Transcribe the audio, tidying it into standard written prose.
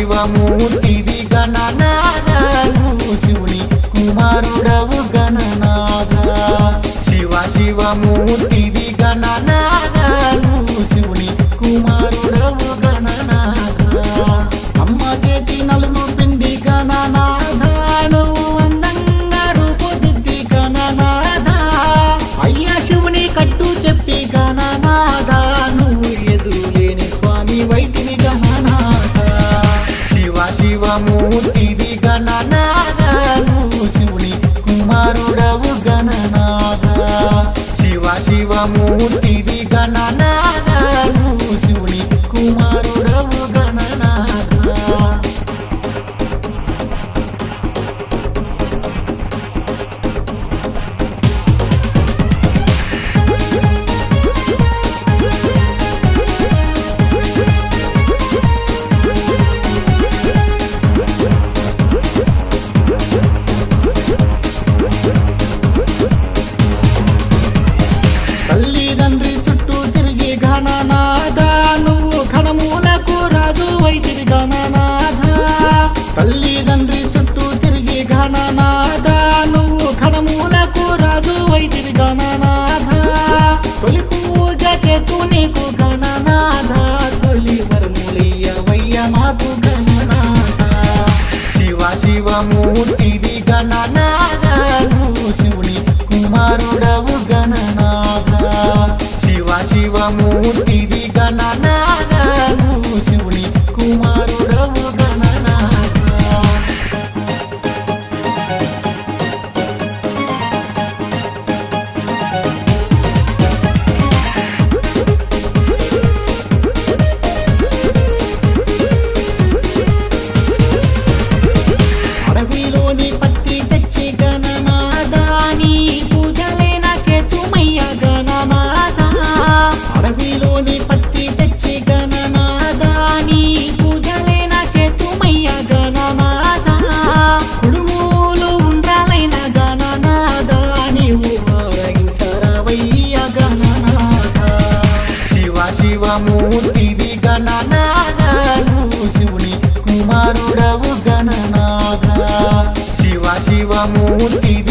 శివమూర్తివి గణనాథను శివుని కుమారుడవు గణనాథ శివమూర్తివి గణనాథను శివుని కుమారుడవు గణనాథ అమ్మ చేతి నలుగు పిండి గణనాథను అందంగా రూపుదిద్ది గణనాథ అయ్యా శివుని కట్టు చెప్పి గణనాథను ఎదులేని స్వామి వైద్యుని గణనాథ శివమూర్తివి గణనాథను శివుని కుమారుడవు గణనాథ శివమూర్తివి గణనాథను శివుని కుమారుడవు గణనాథ తల్లిదండ్రి చుట్టూ తిరిగి గణనాథ నువ్వు ఘనమూలకు రాజు వైద్యుడి గణనాథ తల్లిదండ్రి చుట్టూ తిరిగి గణనాథ నువ్వు ఘనమూలకు రాజు వైద్యుడి గణనాథ తొలి పూజ చేతు నీకు గణనాథ తొలి వరములయ్యవయ్య మాకు గణనాథ శివమూర్తివి గణనాథను శివుని కుమారుడవు గణనాథ శివమూర్తివి గణనాథను శివుని కుమారుడవు గణనాథ అడవిలోని పత్తి తెచ్చి గణనాథాని పూజలేన చేతుమయ్య గణనాథ అడవిలోని పత్తి తెచ్చి గణనాథాని పూజలేన చేతుమయ్య గణనాథ కుడుములు ఉండ్రాలైన గణనాథ నీవు ఆరగించరవయ్య గణనాథ శివమూర్తివి గణనాథను శివుని కుమారుడవు గణనాథ శివమూర్తివి